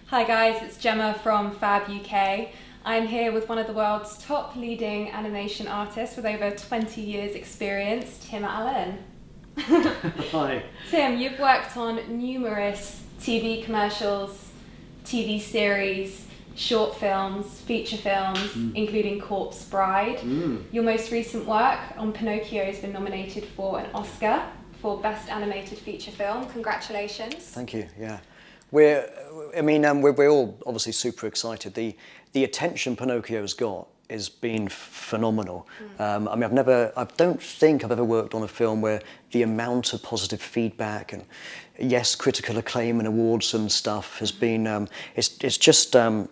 Hi guys, it's Gemma from Fab UK. I'm here with one of the world's top leading animation artists with over 20 years experience, Tim Allen. Hi. Tim, you've worked on numerous TV commercials, TV series, short films, feature films, including Corpse Bride. Your most recent work on Pinocchio has been nominated for an Oscar for Best Animated Feature Film. Congratulations. Thank you. Yeah, we're all obviously super excited. The attention Pinocchio's got has been phenomenal. I don't think I've ever worked on a film where the amount of positive feedback and yes, critical acclaim and awards and stuff has been. It's just been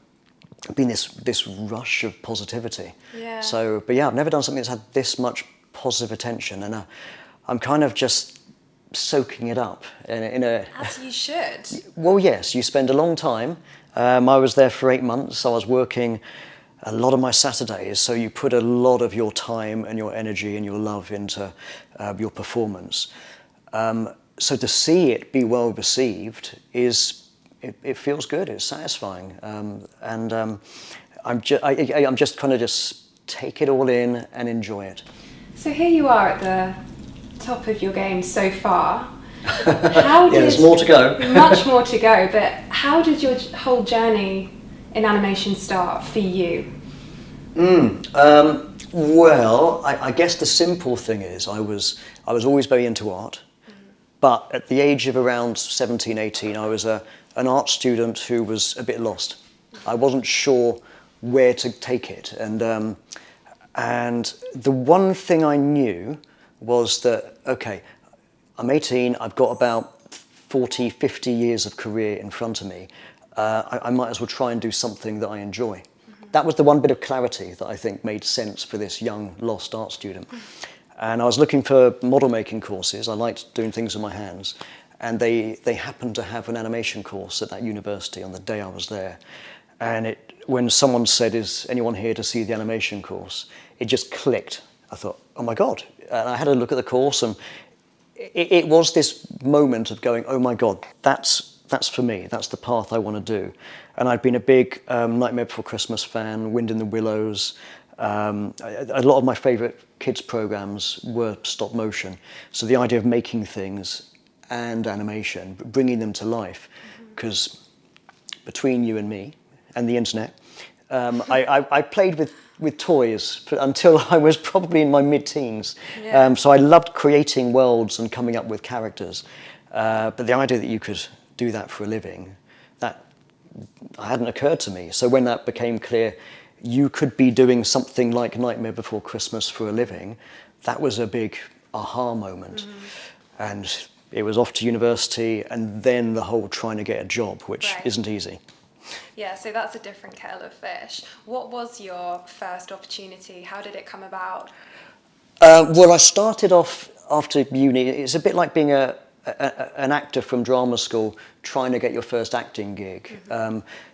this rush of positivity. Yeah. So, but yeah, I've never done something that's had this much positive attention, and I'm kind of just soaking it up in a. As you should. Well, yes, you spend a long time. I was there for 8 months. So I was working a lot of my Saturdays. So you put a lot of your time and your energy and your love into your performance. So to see it be well received it feels good. It's satisfying, I'm just kind of just take it all in and enjoy it. So here you are at the top of your game so far. There's more to go. Much more to go, but how did your whole journey in animation start for you? Well, I guess the simple thing is I was always very into art, but at the age of around 17, 18, I was an art student who was a bit lost. I wasn't sure where to take it, and the one thing I knew was that, okay, I'm 18, I've got about 40, 50 years of career in front of me. I might as well try and do something that I enjoy. That was the one bit of clarity that I think made sense for this young, lost art student. And I was looking for model making courses. I liked doing things with my hands. And they happened to have an animation course at that university on the day I was there. And when someone said, "Is anyone here to see the animation course?" it just clicked. I thought, oh my God. And I had a look at the course, and it was this moment of going, oh my God, that's for me. That's the path I want to do. And I'd been a big Nightmare Before Christmas fan, Wind in the Willows. A lot of my favourite kids programs were stop motion. So the idea of making things and animation, bringing them to life, because between you and me and the internet, I played with toys until I was probably in my mid-teens. Yeah. So I loved creating worlds and coming up with characters. But the idea that you could do that for a living, that hadn't occurred to me. So when that became clear, you could be doing something like Nightmare Before Christmas for a living, that was a big aha moment. And it was off to university, and then the whole trying to get a job, which isn't easy. Yeah, so that's a different kettle of fish. What was your first opportunity? How did it come about? Well, I started off after uni. It's a bit like being an actor from drama school trying to get your first acting gig.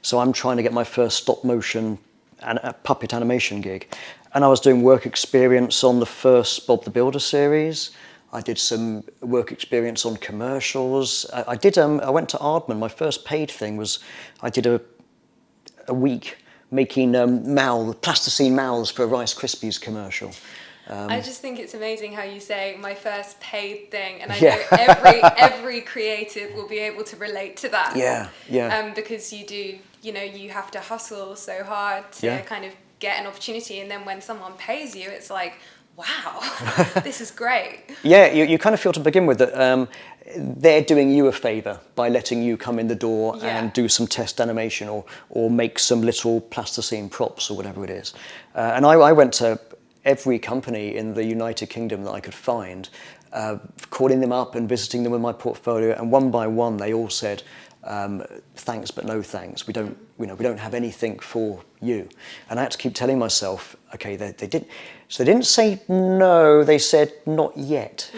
So I'm trying to get my first stop motion and a puppet animation gig. And I was doing work experience on the first Bob the Builder series. I did some work experience on commercials. I went to Aardman. My first paid thing was I did a week making plasticine mouths for a Rice Krispies commercial. I just think it's amazing how you say my first paid thing, and I know every creative will be able to relate to that. Yeah. Because you have to hustle so hard to kind of get an opportunity, and then when someone pays you, it's like, wow, this is great. Yeah, you kind of feel to begin with that they're doing you a favour by letting you come in the door and do some test animation or make some little plasticine props or whatever it is. And I went to every company in the United Kingdom that I could find, calling them up and visiting them with my portfolio, and one by one they all said, thanks but no thanks. We don't have anything for you. And I had to keep telling myself, okay, they didn't say no, they said not yet.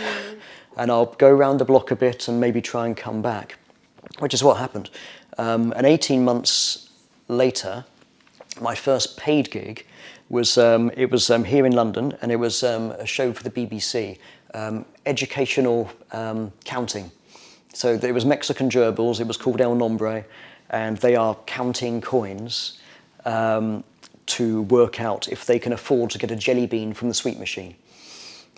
And I'll go around the block a bit and maybe try and come back, which is what happened. And 18 months later, my first paid gig was here in London, and it was a show for the BBC, educational counting. So it was Mexican gerbils, it was called El Nombre, and they are counting coins to work out if they can afford to get a jelly bean from the sweet machine.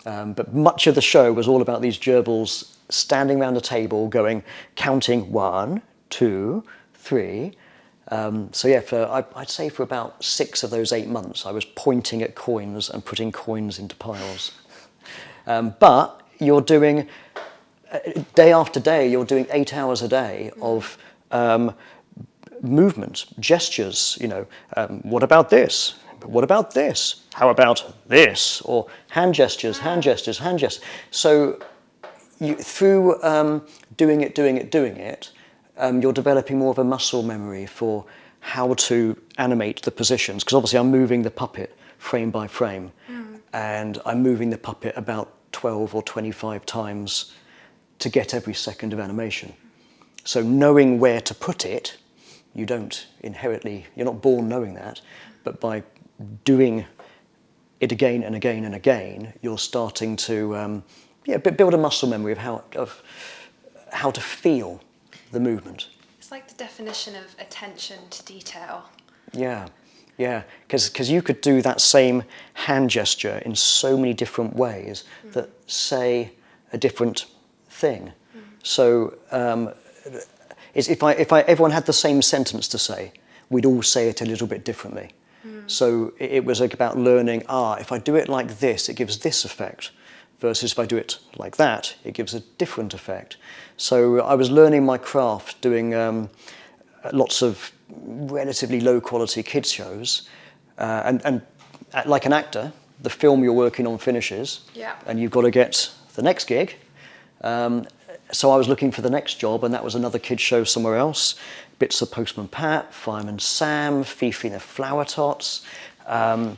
But much of the show was all about these gerbils standing around a table counting 1, 2, 3. So yeah, I'd say for about 6 of those 8 months, I was pointing at coins and putting coins into piles. But you're doing, day after day, you're doing 8 hours a day of movement, gestures, what about this? What about this? How about this? Or hand gestures, hand gestures, hand gestures. So through doing it, you're developing more of a muscle memory for how to animate the positions. Because obviously I'm moving the puppet frame by frame, and I'm moving the puppet about 12 or 25 times to get every second of animation. So knowing where to put it, you're not born knowing that, but by doing it again and again and again, you're starting to build a muscle memory of how to feel the movement. It's like the definition of attention to detail. Yeah, because you could do that same hand gesture in so many different ways that say a different thing. So if everyone had the same sentence to say, we'd all say it a little bit differently. So it was about learning, if I do it like this, it gives this effect, versus if I do it like that, it gives a different effect. So I was learning my craft doing lots of relatively low quality kids shows, and like an actor, the film you're working on finishes, and you've got to get the next gig. So I was looking for the next job, and that was another kids show somewhere else. Bits of Postman Pat, Fireman Sam, Fifi and the Flower Tots, and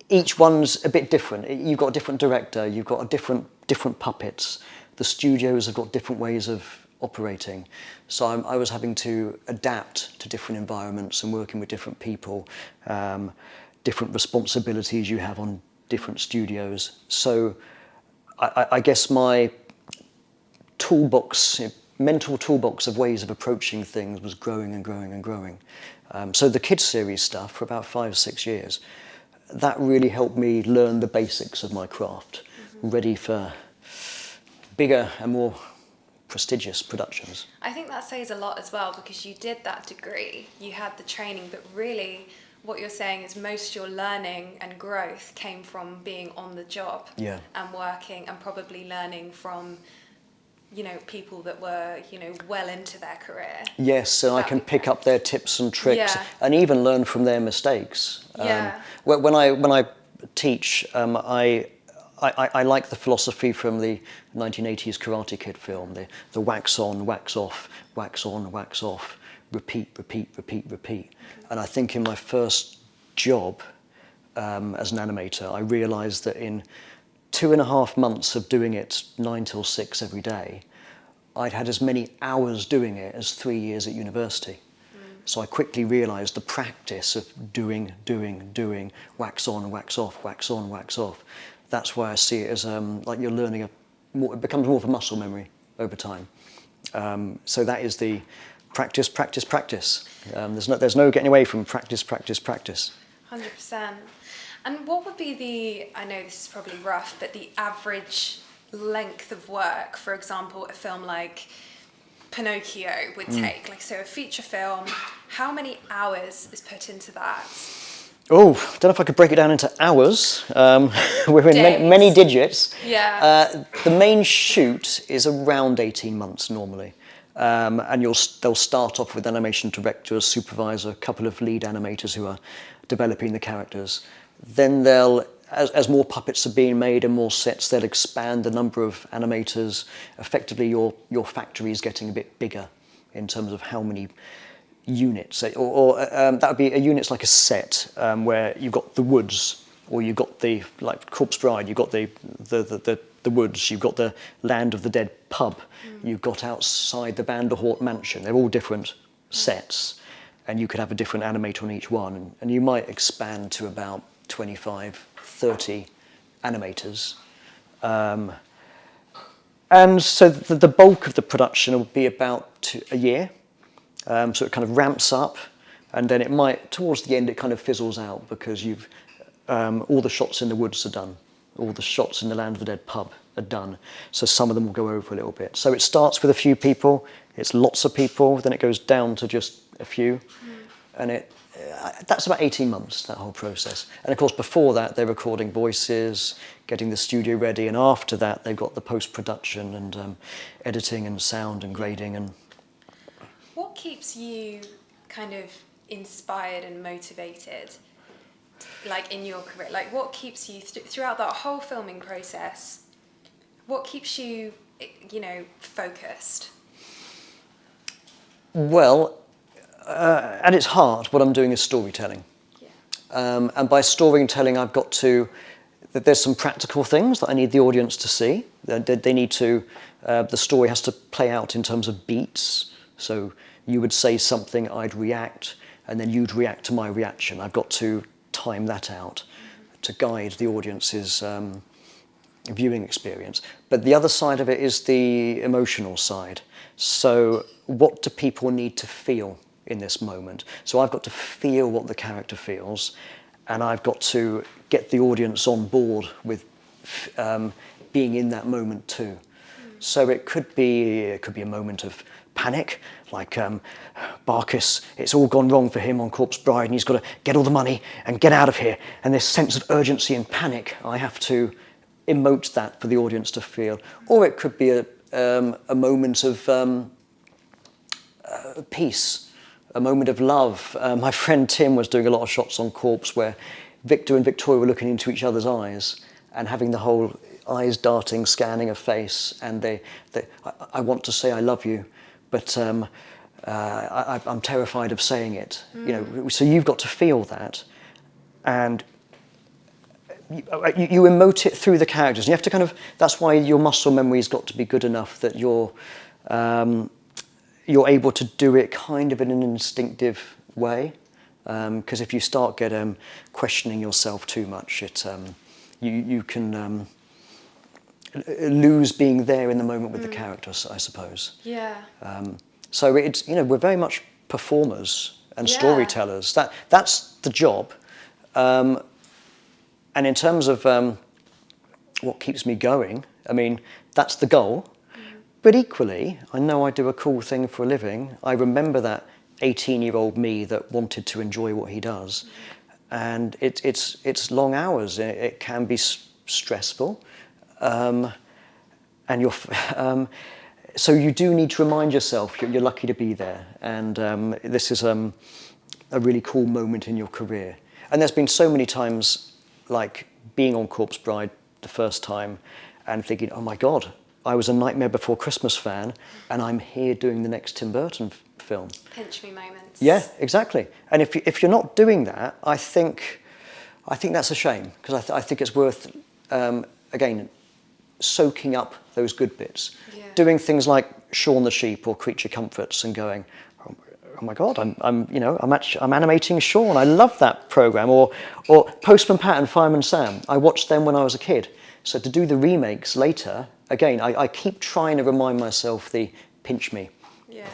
each one's a bit different. You've got a different director, you've got different puppets. The studios have got different ways of operating. So I was having to adapt to different environments and working with different people, different responsibilities you have on different studios. So I guess my mental toolbox of ways of approaching things was growing and growing and growing. So the kids series stuff for about 5-6 years, that really helped me learn the basics of my craft, ready for bigger and more prestigious productions. I think that says a lot as well, because you did that degree, you had the training, but really what you're saying is most your learning and growth came from being on the job and working, and probably learning from people that were well into their career. Yes, and I can pick up their tips and tricks and even learn from their mistakes. When I teach, I like the philosophy from the 1980s Karate Kid film, the wax on, wax off, wax on, wax off, repeat, repeat, repeat, repeat. And I think in my first job as an animator, I realised that in 2.5 months of doing it 9 till 6 every day, I'd had as many hours doing it as 3 years at university. So I quickly realised the practice of doing, wax on, wax off, wax on, wax off. That's why I see it as like you're learning it becomes more of a muscle memory over time. So that is the practice, practice, practice. There's no getting away from practice, practice, practice. 100%. And what would be I know this is probably rough, but the average length of work, for example, a film like Pinocchio would take? So a feature film, how many hours is put into that? Oh, I don't know if I could break it down into hours. We're in many digits. Yeah. The main shoot is around 18 months normally. And they'll start off with animation director, a supervisor, a couple of lead animators who are developing the characters. Then as more puppets are being made and more sets, they'll expand the number of animators. Effectively, your factory is getting a bit bigger in terms of how many units. Or that would be a unit's like a set where you've got the woods, or you've got like Corpse Bride, you've got the woods, you've got the Land of the Dead pub, you've got outside the Vanderhort mansion. They're all different sets, and you could have a different animator on each one, and you might expand to about 25, 30 animators. And so the bulk of the production will be about a year. So it kind of ramps up, and then it might, towards the end, it kind of fizzles out because you've all the shots in the woods are done, all the shots in the Land of the Dead pub are done. So some of them will go over a little bit. So it starts with a few people, it's lots of people, then it goes down to just a few, and that's about 18 months, that whole process. And of course, before that, they're recording voices, getting the studio ready, and after that, they've got the post-production and editing and sound and grading. And what keeps you kind of inspired and motivated, like in your career? Like, what keeps you throughout that whole filming process? What keeps you, focused? Well, at its heart, what I'm doing is storytelling. Yeah. And by storytelling, I've got that there's some practical things that I need the audience to see. They need to, the story has to play out in terms of beats. So you would say something, I'd react, and then you'd react to my reaction. I've got to time that out to guide the audience's viewing experience. But the other side of it is the emotional side. So what do people need to feel in this moment? So I've got to feel what the character feels, and I've got to get the audience on board with being in that moment too. So it could be a moment of panic, like Barkis, it's all gone wrong for him on Corpse Bride, and he's got to get all the money and get out of here. And this sense of urgency and panic, I have to emote that for the audience to feel. Or it could be a moment of peace, a moment of love. My friend Tim was doing a lot of shots on Corpse where Victor and Victoria were looking into each other's eyes and having the whole eyes darting, scanning a face, and I want to say I love you, but I'm terrified of saying it. So you've got to feel that, and you emote it through the characters. And you have to that's why your muscle memory's got to be good enough that you're able to do it kind of in an instinctive way. Because if you start questioning yourself too much, you can lose being there in the moment with the characters, I suppose. Yeah. So it's we're very much performers and storytellers. That's the job. And in terms of what keeps me going, I mean, that's the goal. But equally, I know I do a cool thing for a living. I remember that 18-year-old me that wanted to enjoy what he does. And it's long hours. It can be stressful. And so you do need to remind yourself you're lucky to be there. And this is a really cool moment in your career. And there's been so many times, like being on Corpse Bride the first time and thinking, oh my God, I was a Nightmare Before Christmas fan, and I'm here doing the next Tim Burton film. Pinch me moments. Yeah, exactly. And if you're not doing that, I think that's a shame, because I think it's worth again soaking up those good bits, doing things like Shaun the Sheep or Creature Comforts, and going, oh my God, I'm animating Shaun. I love that program. Or Postman Pat and Fireman Sam. I watched them when I was a kid. So to do the remakes later, again, I keep trying to remind myself the pinch me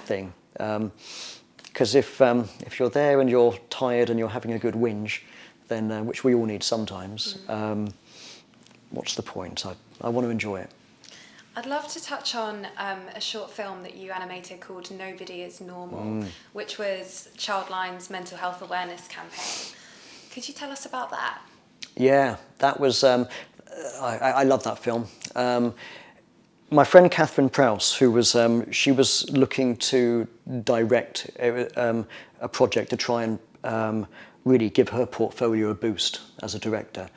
thing. Because if you're there and you're tired and you're having a good whinge, then which we all need sometimes, what's the point? I want to enjoy it. I'd love to touch on a short film that you animated called Nobody is Normal, which was Childline's mental health awareness campaign. Could you tell us about that? Yeah, that was, I love that film. My friend Catherine Prowse, who was, she was looking to direct a project to try and really give her portfolio a boost as a director.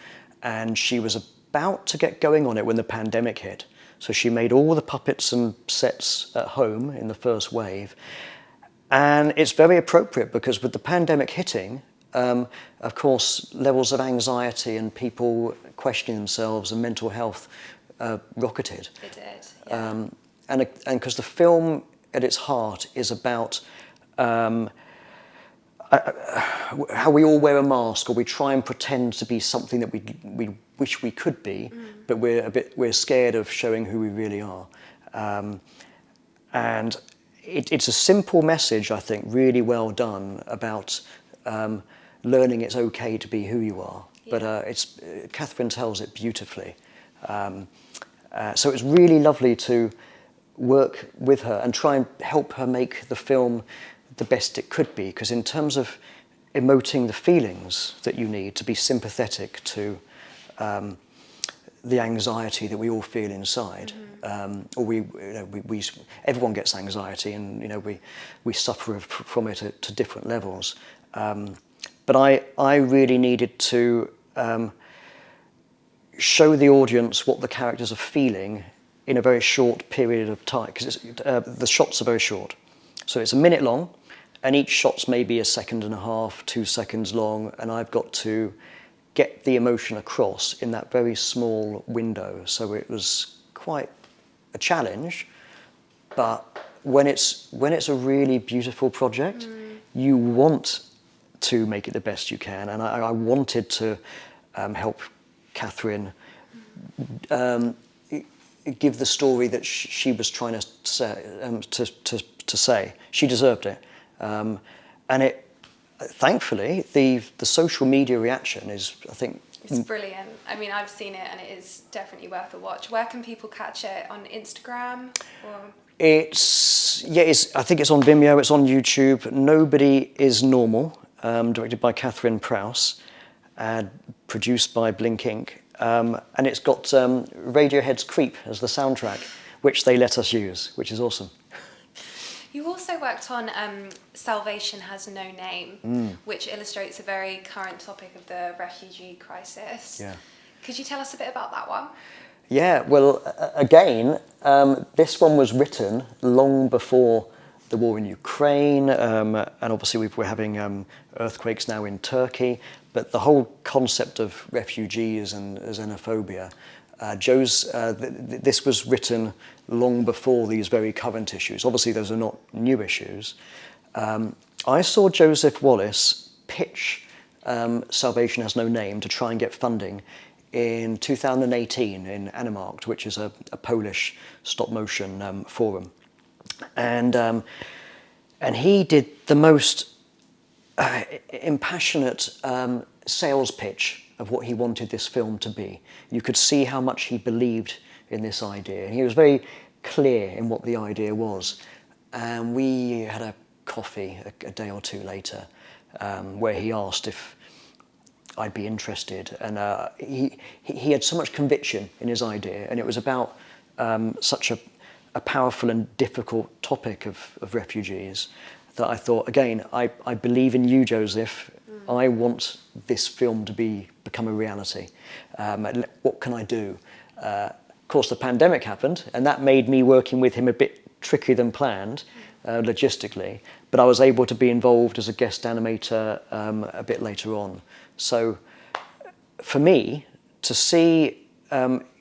And she was about to get going on it when the pandemic hit. So she made all the puppets and sets at home in the first wave. And it's very appropriate because with the pandemic hitting, of course, levels of anxiety and people questioning themselves and mental health rocketed. It did, yeah. And because the film at its heart is about how we all wear a mask, or we try and pretend to be something that wish we could be, but we're scared of showing who we really are. And it's a simple message, I think, really well done about learning it's okay to be who you are. Yeah. But Catherine tells it beautifully. So it's really lovely to work with her and try and help her make the film the best it could be, because in terms of emoting the feelings that you need to be sympathetic to the anxiety that we all feel inside, or everyone gets anxiety, and we suffer from it to different levels. But I really needed to show the audience what the characters are feeling in a very short period of time, because the shots are very short. So it's a minute long, and each shot's maybe 1.5 seconds, 2 seconds long, and I've got to get the emotion across in that very small window. So it was quite a challenge, but when it's a really beautiful project, you want to make it the best you can, and I wanted to help Catherine give the story that she was trying to say. She deserved it, and it. Thankfully, the social media reaction is, I think, it's brilliant. I mean, I've seen it, and it is definitely worth a watch. Where can people catch it? On Instagram? Or? I think it's on Vimeo. It's on YouTube. Nobody is Normal, directed by Catherine Prowse, and produced by Blink Inc. And it's got Radiohead's Creep as the soundtrack, which they let us use, which is awesome. You also worked on Salvation Has No Name, which illustrates a very current topic of the refugee crisis. Yeah. Could you tell us a bit about that one? Yeah, well, again, this one was written long before the war in Ukraine, and obviously we're having earthquakes now in Turkey, but the whole concept of refugees and xenophobia, this was written long before these very current issues. Obviously, those are not new issues. I saw Joseph Wallace pitch Salvation Has No Name to try and get funding in 2018 in Animators, which is a Polish stop-motion forum. And he did the most impassionate sales pitch of what he wanted this film to be. You could see how much he believed in this idea, and he was very clear in what the idea was. And we had a coffee a day or two later, where he asked if I'd be interested, and he had so much conviction in his idea, and it was about such a powerful and difficult topic of refugees that I thought, again, I believe in you, Joseph. I want this film to become a reality. What can I do? Of course, the pandemic happened, and that made me working with him a bit trickier than planned, logistically, but I was able to be involved as a guest animator a bit later on. So for me, to see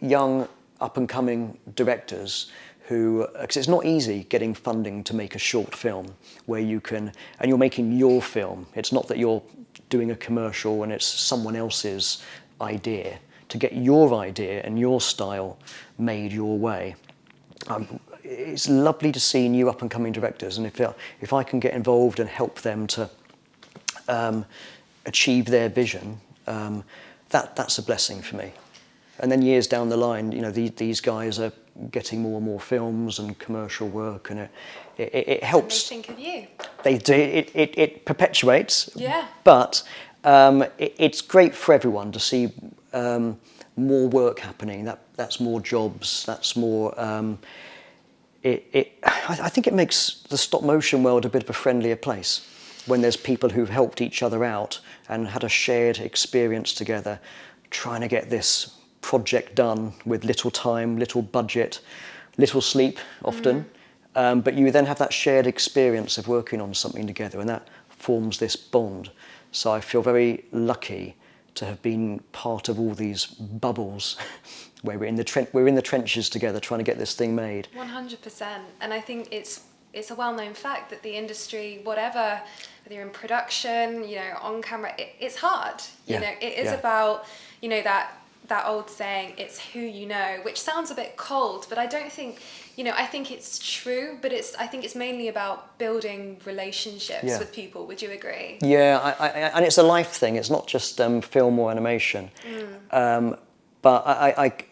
young up-and-coming directors who, because it's not easy getting funding to make a short film where you can, and you're making your film. It's not that you're doing a commercial and it's someone else's idea. To get your idea and your style made your way. It's lovely to see new up-and-coming directors, and if I can get involved and help them to achieve their vision, that's a blessing for me. And then years down the line, these guys are getting more and more films and commercial work, and it helps. And they think of you. They do. It perpetuates. Yeah. But it's great for everyone to see more work happening. That's more jobs. That's more. I think it makes the stop motion world a bit of a friendlier place when there's people who've helped each other out and had a shared experience together, trying to get this project done with little time, little budget, little sleep often, but you then have that shared experience of working on something together, and that forms this bond. So I feel very lucky to have been part of all these bubbles where we're in the trenches together trying to get this thing made. 100%, and I think it's a well-known fact that the industry, whether you're in production, on camera, it's hard. It is about, that old saying, it's who you know, which sounds a bit cold, but I don't think, I think it's true, but I think it's mainly about building relationships with people. Would you agree? Yeah, and it's a life thing. It's not just film or animation. But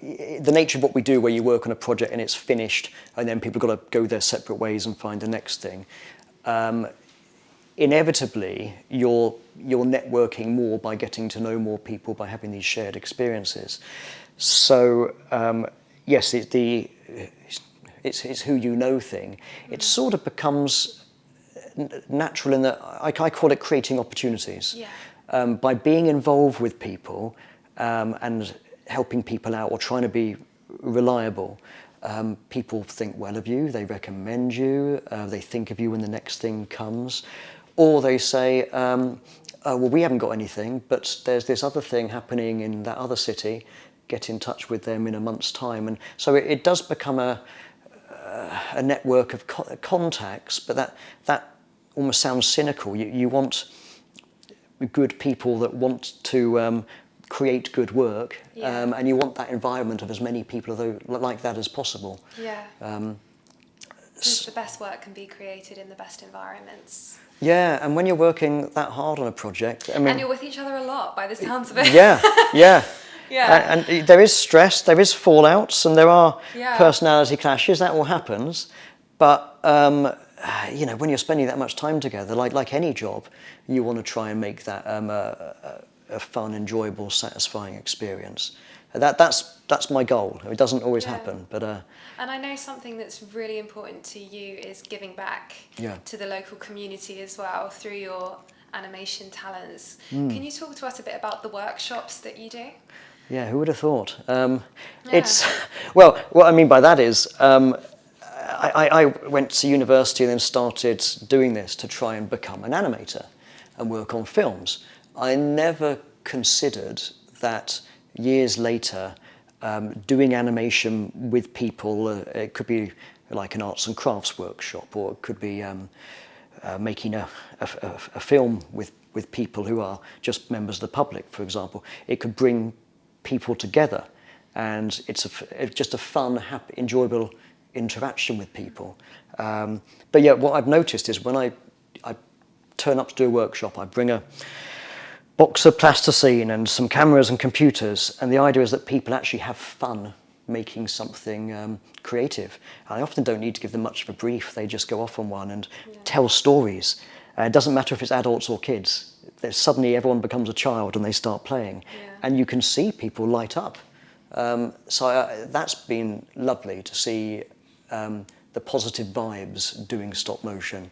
the nature of what we do, where you work on a project and it's finished, and then people got to go their separate ways and find the next thing. Inevitably, you're networking more by getting to know more people, by having these shared experiences. So yes, it's who you know thing. It sort of becomes natural in that I call it creating opportunities. By being involved with people and helping people out or trying to be reliable, people think well of you, they recommend you, they think of you when the next thing comes. Or they say, well, we haven't got anything, but there's this other thing happening in that other city. Get in touch with them in a month's time. And so it does become a network of contacts, but that almost sounds cynical. You want good people that want to create good work, and you want that environment of as many people like that as possible. The best work can be created in the best environments. Yeah, and when you're working that hard on a project, and you're with each other a lot, by the sounds of it. Yeah. And there is stress, there is fallouts, and there are personality clashes. That all happens. But when you're spending that much time together, like any job, you want to try and make that a fun, enjoyable, satisfying experience. That's my goal. It doesn't always happen, but. And I know something that's really important to you is giving back to the local community as well through your animation talents. Can you talk to us a bit about the workshops that you do? Yeah, who would have thought? It's well, what I mean by that is I went to university and then started doing this to try and become an animator and work on films. I never considered that years later, doing animation with people, it could be like an arts and crafts workshop, or it could be making a film with people who are just members of the public, for example. It could bring people together, and it's just a fun, happy, enjoyable interaction with people. But yeah, what I've noticed is when I turn up to do a workshop, I bring a box of plasticine and some cameras and computers, and the idea is that people actually have fun making something creative. I often don't need to give them much of a brief. They just go off on one and tell stories. It doesn't matter if it's adults or kids. Suddenly everyone becomes a child and they start playing, and you can see people light up. So that's been lovely to see the positive vibes doing stop motion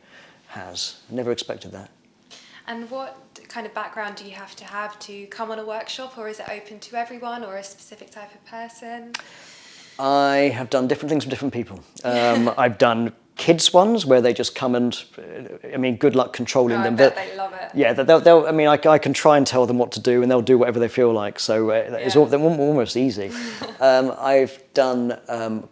has. Never expected that. And what kind of background do you have to come on a workshop, or is it open to everyone or a specific type of person? I have done different things for different people. I've done kids ones where they just come and, good luck controlling them. I bet they love it. Yeah, they'll. I can try and tell them what to do, and they'll do whatever they feel like. So they're almost easy. I've done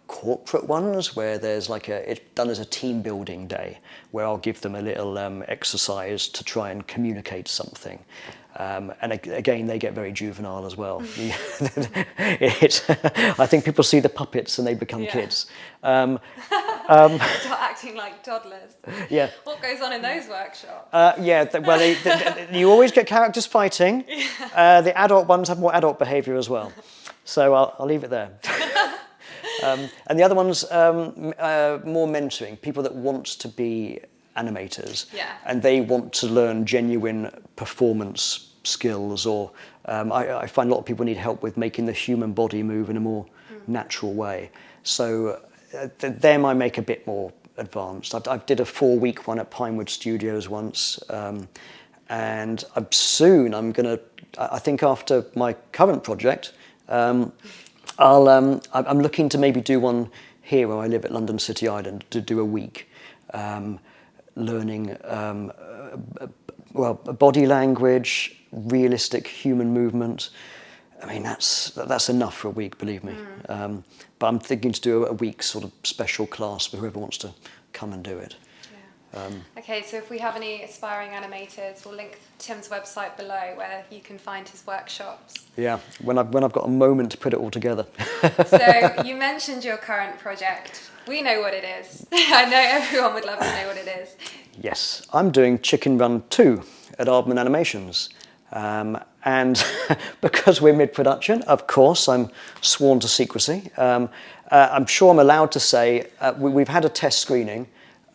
corporate ones where there's it's done as a team building day, where I'll give them a little exercise to try and communicate something. And again, they get very juvenile as well. I think people see the puppets and they become kids. Start acting like toddlers. Yeah. What goes on in those workshops? You always get characters fighting. The adult ones have more adult behaviour as well. So I'll leave it there. And the other ones, more mentoring, people that want to be animators, and they want to learn genuine performance skills, or I find a lot of people need help with making the human body move in a more natural way. So them I make a bit more advanced. I did a 4-week one at Pinewood Studios once, and I'm going to, I think after my current project, I'm looking to maybe do one here where I live at London City Island, to do a week. Learning body language, realistic human movement. That's enough for a week, believe me. But I'm thinking to do a week's sort of special class for whoever wants to come and do it. Okay, so if we have any aspiring animators, we'll link Tim's website below where you can find his workshops. Yeah, when I've got a moment to put it all together. So you mentioned your current project. We know what it is. I know everyone would love to know what it is. Yes, I'm doing Chicken Run 2 at Aardman Animations. And because we're mid-production, of course, I'm sworn to secrecy. I'm sure I'm allowed to say we've had a test screening.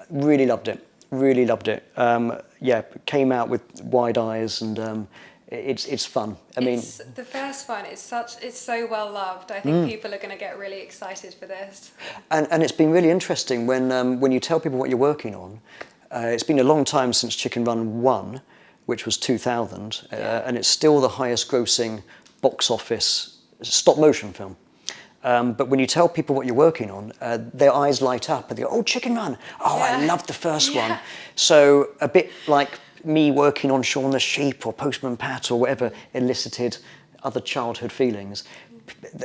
Really loved it. Really loved it. Yeah, came out with wide eyes, and it's fun. I mean, the first one is it's so well loved. I think people are going to get really excited for this. And it's been really interesting when you tell people what you're working on. It's been a long time since Chicken Run 1, which was 2000, and it's still the highest grossing box office stop motion film. But when you tell people what you're working on, their eyes light up and they go, oh, Chicken Run. Oh, I loved the first one. So a bit like me working on Shaun the Sheep or Postman Pat or whatever elicited other childhood feelings.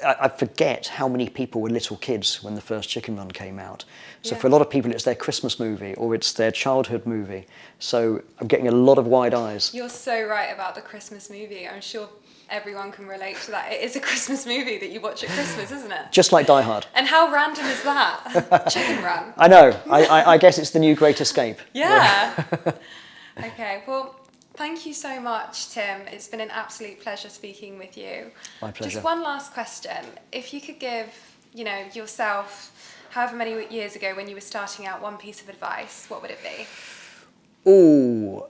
I forget how many people were little kids when the first Chicken Run came out. So for a lot of people, it's their Christmas movie or it's their childhood movie. So I'm getting a lot of wide eyes. You're so right about the Christmas movie. I'm sure everyone can relate to that. It is a Christmas movie that you watch at Christmas, isn't it? Just like Die Hard. And how random is that? Chicken Run. I know. I guess it's the new Great Escape. Yeah. Okay, well, thank you so much, Tim. It's been an absolute pleasure speaking with you. My pleasure. Just one last question. If you could give, yourself, however many years ago when you were starting out, one piece of advice, what would it be? Oh,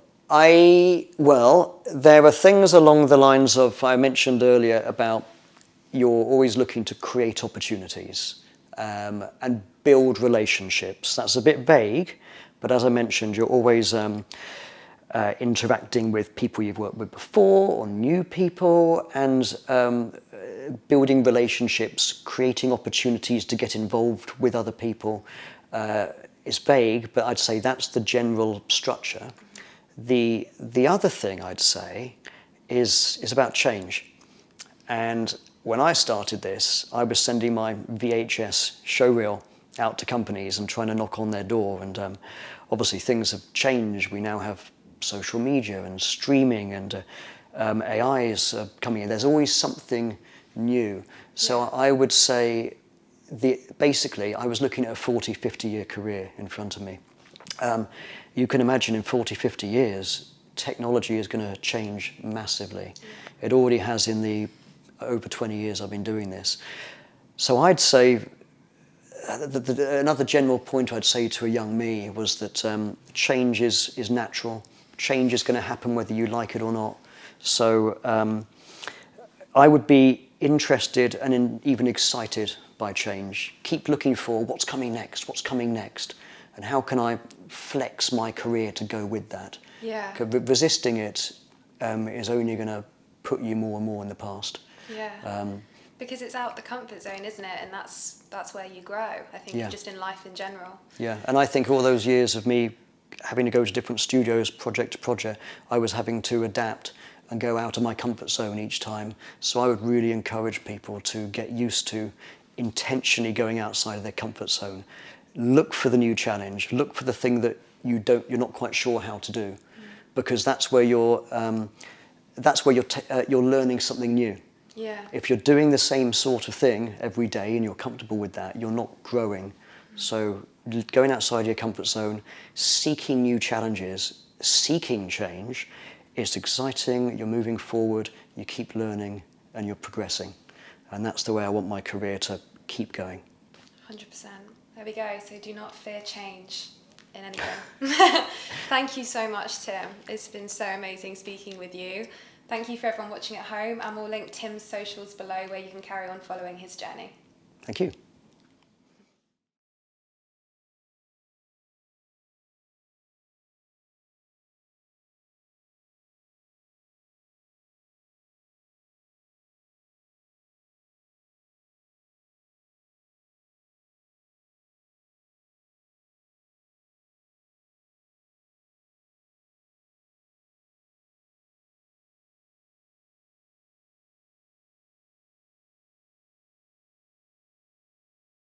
well, there are things along the lines of, I mentioned earlier about you're always looking to create opportunities and build relationships. That's a bit vague, but as I mentioned, you're always interacting with people you've worked with before or new people, and building relationships, creating opportunities to get involved with other people. It's vague, but I'd say that's the general structure. The other thing I'd say is about change. And when I started this, I was sending my VHS showreel out to companies and trying to knock on their door. And obviously things have changed. We now have social media and streaming, and AI is coming in. There's always something new. So I would say basically I was looking at a 40, 50-year career in front of me. You can imagine in 40, 50 years, technology is going to change massively. It already has in the over 20 years I've been doing this. So I'd say, another general point I'd say to a young me was that change is natural. Change is going to happen whether you like it or not. So I would be interested and even excited by change. Keep looking for what's coming next, and how can I flex my career to go with that? Yeah. Resisting it is only going to put you more and more in the past. Yeah. Because it's out the comfort zone, isn't it? And that's where you grow, I think, just in life in general. Yeah, and I think all those years of me having to go to different studios, project to project, I was having to adapt and go out of my comfort zone each time. So I would really encourage people to get used to intentionally going outside of their comfort zone. Look for the new challenge. Look for the thing that you're not quite sure how to do, because that's where you're learning something new. Yeah. If you're doing the same sort of thing every day and you're comfortable with that, you're not growing. So going outside your comfort zone, seeking new challenges, seeking change is exciting. You're moving forward, you keep learning, and you're progressing. And that's the way I want my career to keep going. 100%. There we go. So do not fear change in anything. Thank you so much, Tim. It's been so amazing speaking with you. Thank you for everyone watching at home, and we'll link Tim's socials below where you can carry on following his journey. Thank you.